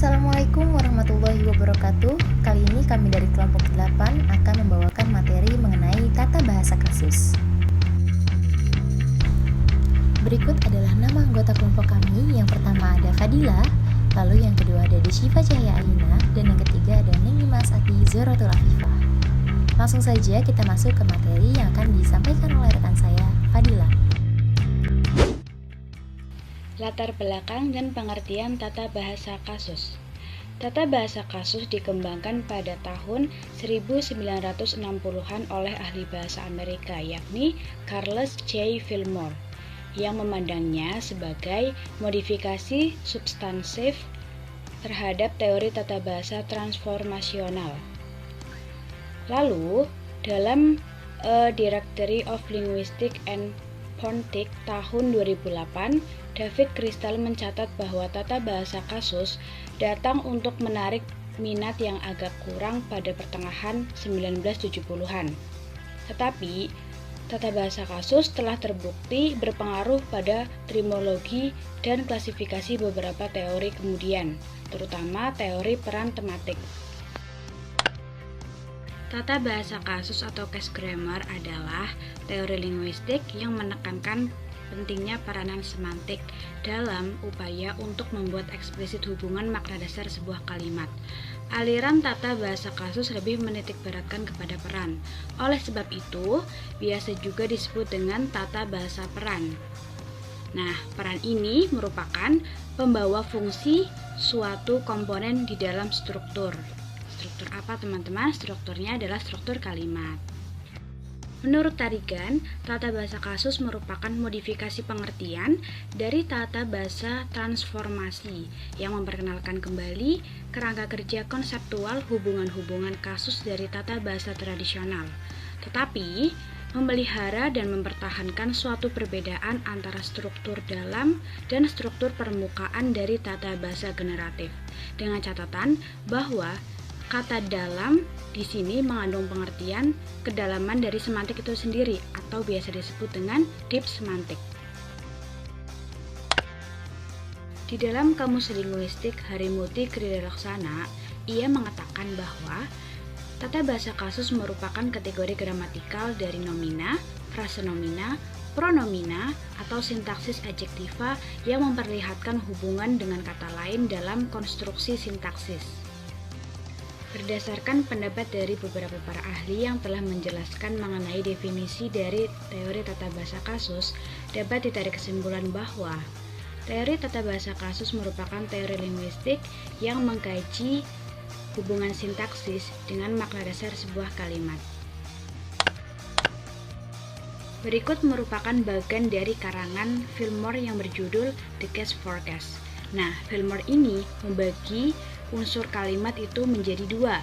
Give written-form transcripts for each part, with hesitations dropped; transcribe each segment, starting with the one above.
Assalamualaikum warahmatullahi wabarakatuh. Kali ini kami dari kelompok 8 akan membawakan materi mengenai tata bahasa kasus. Berikut adalah nama anggota kelompok kami. Yang pertama ada Fadila, lalu yang kedua ada Deshiva Cahya Alina, dan yang ketiga ada Ningmas Ati Zorotul Afifah. Langsung saja kita masuk ke materi yang akan disampaikan oleh rekan saya, Fadila. Latar belakang dan pengertian tata bahasa kasus. Tata bahasa kasus dikembangkan pada tahun 1960-an oleh ahli bahasa Amerika, yakni Charles J. Fillmore, yang memandangnya sebagai modifikasi substansif terhadap teori tata bahasa transformasional. Lalu, dalam A Directory of Linguistics and Phonetics tahun 2008, David Crystal mencatat bahwa tata bahasa kasus datang untuk menarik minat yang agak kurang pada pertengahan 1970-an. Tetapi, tata bahasa kasus telah terbukti berpengaruh pada trimologi dan klasifikasi beberapa teori kemudian, terutama teori peran tematik. Tata bahasa kasus atau case grammar adalah teori linguistik yang menekankan pentingnya peranan semantik dalam upaya untuk membuat eksplisit hubungan makna dasar sebuah kalimat. Aliran tata bahasa kasus lebih menitikberatkan kepada peran. Oleh sebab itu, biasa juga disebut dengan tata bahasa peran. Nah, peran ini merupakan pembawa fungsi suatu komponen di dalam struktur. Struktur apa, teman-teman? Strukturnya adalah struktur kalimat. Menurut Tarigan, tata bahasa kasus merupakan modifikasi pengertian dari tata bahasa transformasi yang memperkenalkan kembali kerangka kerja konseptual hubungan-hubungan kasus dari tata bahasa tradisional, tetapi memelihara dan mempertahankan suatu perbedaan antara struktur dalam dan struktur permukaan dari tata bahasa generatif, dengan catatan bahwa kata dalam di sini mengandung pengertian kedalaman dari semantik itu sendiri atau biasa disebut dengan deep semantik. Di dalam Kamus Linguistik Harimuti Kridalaksana, ia mengatakan bahwa tata bahasa kasus merupakan kategori gramatikal dari nomina, frasenomina, pronomina, atau sintaksis adjektiva yang memperlihatkan hubungan dengan kata lain dalam konstruksi sintaksis. Berdasarkan pendapat dari beberapa para ahli yang telah menjelaskan mengenai definisi dari teori tata bahasa kasus, dapat ditarik kesimpulan bahwa teori tata bahasa kasus merupakan teori linguistik yang mengkaji hubungan sintaksis dengan makna dasar sebuah kalimat. Berikut merupakan bagian dari karangan Fillmore yang berjudul The Case for Case. Nah, Fillmore ini membagi unsur kalimat itu menjadi dua.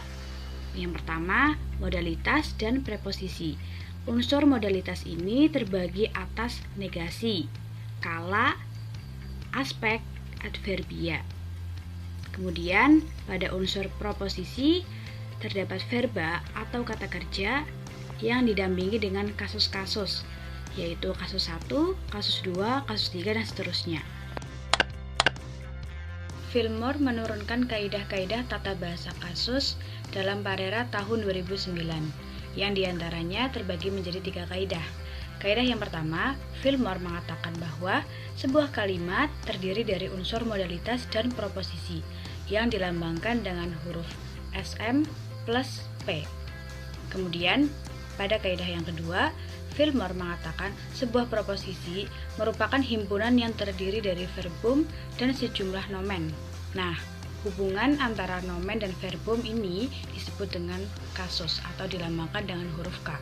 Yang pertama, modalitas dan preposisi. Unsur modalitas ini terbagi atas negasi, kala, aspek, adverbia. Kemudian, pada unsur proposisi terdapat verba atau kata kerja yang didampingi dengan kasus-kasus, yaitu kasus 1, kasus 2, kasus 3, dan seterusnya. Fillmore menurunkan kaidah-kaidah tata bahasa kasus dalam Parera tahun 2009, yang diantaranya terbagi menjadi 3 kaidah. Kaidah yang pertama, Fillmore mengatakan bahwa sebuah kalimat terdiri dari unsur modalitas dan proposisi yang dilambangkan dengan huruf SM plus P. Kemudian, pada kaidah yang kedua, Fillmore mengatakan sebuah proposisi merupakan himpunan yang terdiri dari verbum dan sejumlah nomen. Nah, hubungan antara nomen dan verbum ini disebut dengan kasus atau dilambangkan dengan huruf K.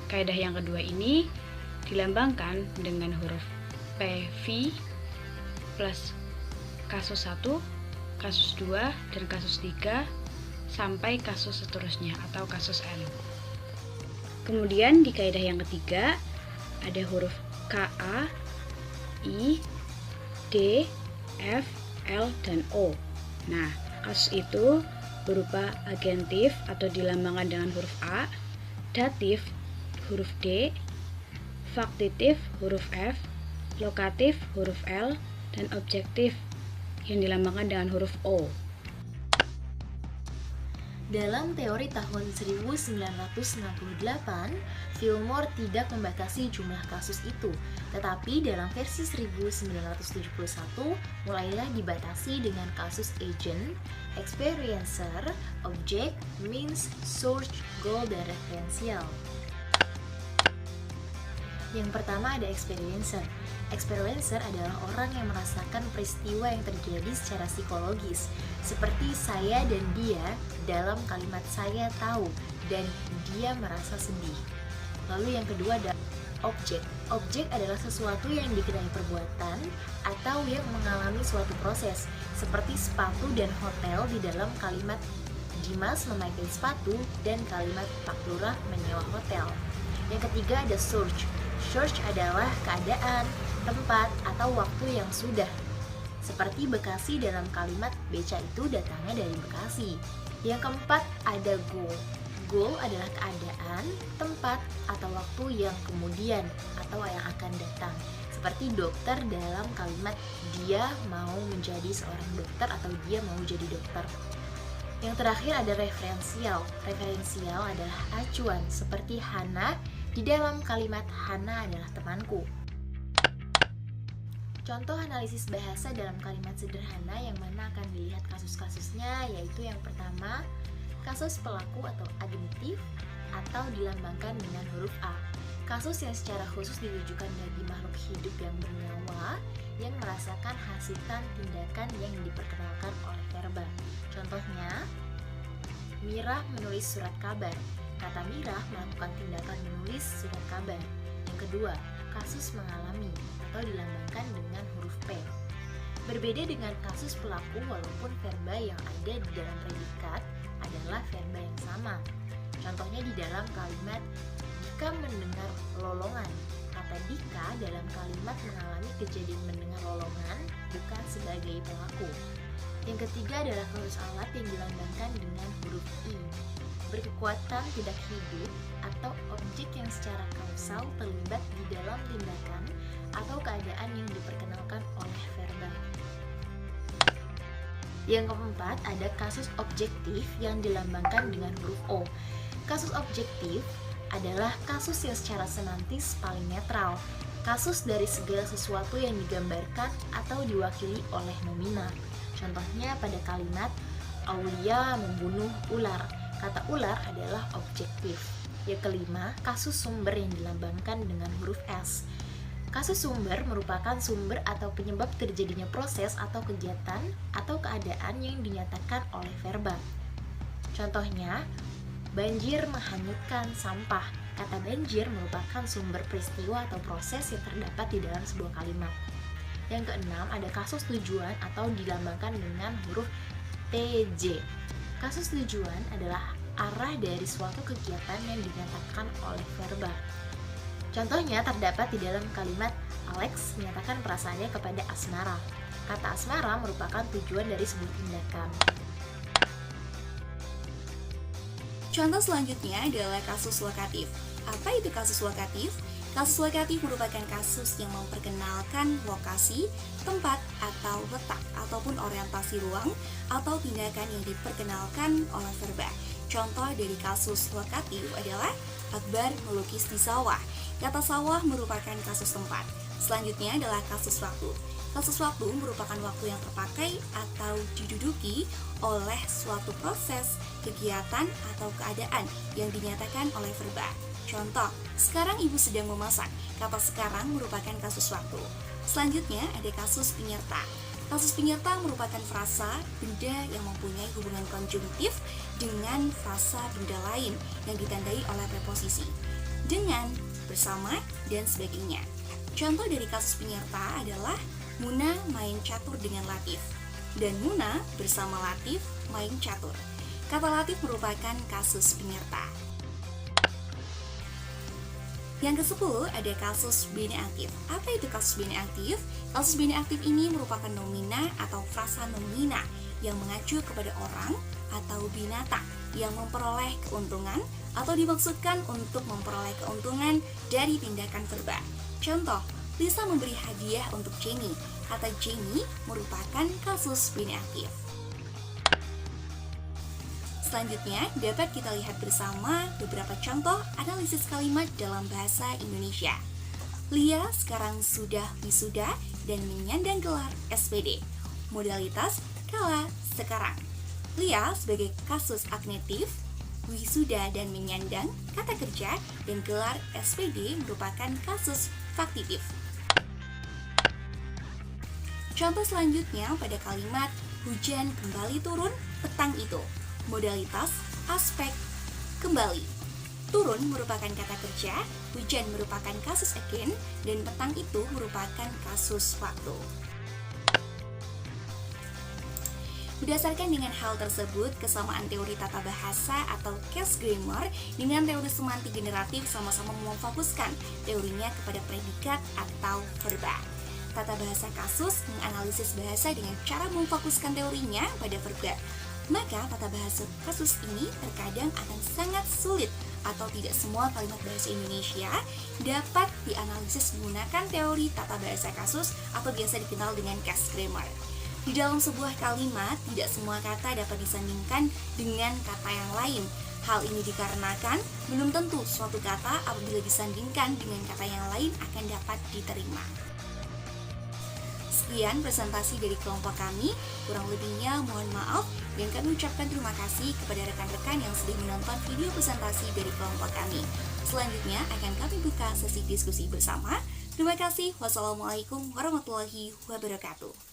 Kaidah yang kedua ini dilambangkan dengan huruf PV plus kasus 1, kasus 2, dan kasus 3 sampai kasus seterusnya atau kasus N. Kemudian di kaidah yang ketiga ada huruf KA, I, D, F, L, dan O. Nah, kasus itu berupa agentif atau dilambangkan dengan huruf A, datif huruf D, faktitif huruf F, lokatif huruf L, dan objektif yang dilambangkan dengan huruf O. Dalam teori tahun 1968, Fillmore tidak membatasi jumlah kasus itu, tetapi dalam versi 1971 mulailah dibatasi dengan kasus agent, experiencer, object, means, source, goal, dan referensial. Yang pertama ada experiencer. Experiencer adalah orang yang merasakan peristiwa yang terjadi secara psikologis, seperti saya dan dia dalam kalimat saya tahu dan dia merasa sedih. Lalu yang kedua ada objek. Objek adalah sesuatu yang dikenai perbuatan atau yang mengalami suatu proses, seperti sepatu dan hotel di dalam kalimat Dimas memakai sepatu dan kalimat Pak Lurah menyewa hotel. Yang ketiga ada search. Search adalah keadaan, tempat, atau waktu yang sudah. Seperti Bekasi dalam kalimat beca itu datangnya dari Bekasi. Yang keempat ada goal. Goal adalah keadaan, tempat, atau waktu yang kemudian atau yang akan datang. Seperti dokter dalam kalimat dia mau menjadi seorang dokter atau dia mau jadi dokter. Yang terakhir ada referensial. Referensial adalah acuan, seperti Hana di dalam kalimat Hana adalah temanku. Contoh analisis bahasa dalam kalimat sederhana yang mana akan dilihat kasus-kasusnya, yaitu yang pertama, kasus pelaku atau adjektif atau dilambangkan dengan huruf A. Kasus yang secara khusus ditujukan bagi makhluk hidup yang bernyawa yang merasakan hasutan tindakan yang diperkenalkan oleh verba. Contohnya, Mirah menulis surat kabar. Kata Mirah melakukan tindakan menulis surat kabar. Yang kedua, kasus mengalami atau dilambangkan dengan huruf P. Berbeda dengan kasus pelaku walaupun verba yang ada di dalam predikat adalah verba yang sama. Contohnya di dalam kalimat Dika mendengar lolongan. Kata Dika dalam kalimat mengalami kejadian mendengar lolongan bukan sebagai pelaku. Yang ketiga adalah kasus alat yang dilambangkan dengan huruf I. Berkekuatan tidak hidup atau objek yang secara kausal terlibat di dalam tindakan atau keadaan yang diperkenalkan oleh verba. Yang keempat ada kasus objektif yang dilambangkan dengan huruf O. Kasus objektif adalah kasus yang secara semantis paling netral. Kasus dari segala sesuatu yang digambarkan atau diwakili oleh nomina. Contohnya pada kalimat Aulia membunuh ular. Kata ular adalah objektif. Yang kelima, kasus sumber yang dilambangkan dengan huruf S. Kasus sumber merupakan sumber atau penyebab terjadinya proses atau kegiatan atau keadaan yang dinyatakan oleh verba. Contohnya, banjir menghanyutkan sampah. Kata banjir merupakan sumber peristiwa atau proses yang terdapat di dalam sebuah kalimat. Yang keenam, ada kasus tujuan atau dilambangkan dengan huruf TJ. Kasus tujuan adalah arah dari suatu kegiatan yang dinyatakan oleh verba. Contohnya terdapat di dalam kalimat Alex menyatakan perasaannya kepada asmara. Kata asmara merupakan tujuan dari sebuah tindakan. Contoh selanjutnya adalah kasus lokatif. Apa itu kasus lokatif? Kasus lokatif merupakan kasus yang memperkenalkan lokasi, tempat, atau letak, ataupun orientasi ruang, atau tindakan yang diperkenalkan oleh verba. Contoh dari kasus lokatif adalah Akbar melukis di sawah. Kata sawah merupakan kasus tempat. Selanjutnya adalah kasus waktu. Kasus waktu merupakan waktu yang terpakai atau diduduki oleh suatu proses, kegiatan, atau keadaan yang dinyatakan oleh verba. Contoh, sekarang ibu sedang memasak. Kata sekarang merupakan kasus waktu. Selanjutnya ada kasus penyerta. Kasus penyerta merupakan frasa benda yang mempunyai hubungan konjungtif dengan frasa benda lain yang ditandai oleh preposisi dengan, bersama, dan sebagainya. Contoh dari kasus penyerta adalah Muna main catur dengan Latif dan Muna bersama Latif main catur. Kata Latif merupakan kasus penyerta. Yang ke-10 ada kasus bene aktif. Apa itu kasus bene aktif? Kasus bene aktif ini merupakan nomina atau frasa nomina yang mengacu kepada orang atau binatang yang memperoleh keuntungan atau dimaksudkan untuk memperoleh keuntungan dari tindakan verba. Contoh, Lisa memberi hadiah untuk Jenny. Kata Jenny merupakan kasus bene aktif. selanjutnya dapat kita lihat bersama beberapa contoh analisis kalimat dalam bahasa Indonesia. Lia sekarang sudah wisuda dan menyandang gelar SPD. Modalitas kala sekarang. Lia sebagai kasus aknetif, wisuda dan menyandang kata kerja, dan gelar SPD merupakan kasus faktitif. Contoh selanjutnya pada kalimat hujan kembali turun petang itu. Modalitas aspek kembali. Turun merupakan kata kerja, hujan merupakan kasus again, dan petang itu merupakan kasus waktu. Berdasarkan dengan hal tersebut, kesamaan teori tata bahasa atau case grammar dengan teori semantik generatif sama-sama memfokuskan teorinya kepada predikat atau verba. Tata bahasa kasus menganalisis bahasa dengan cara memfokuskan teorinya pada verba. Maka tata bahasa kasus ini terkadang akan sangat sulit atau tidak semua kalimat bahasa Indonesia dapat dianalisis menggunakan teori tata bahasa kasus atau biasa dikenal dengan case grammar. Di dalam sebuah kalimat, tidak semua kata dapat disandingkan dengan kata yang lain. Hal ini dikarenakan belum tentu suatu kata apabila disandingkan dengan kata yang lain akan dapat diterima. Sekian presentasi dari kelompok kami, kurang lebihnya mohon maaf, dan kami ucapkan terima kasih kepada rekan-rekan yang sudah menonton video presentasi dari kelompok kami. Selanjutnya akan kami buka sesi diskusi bersama. Terima kasih. Wassalamualaikum warahmatullahi wabarakatuh.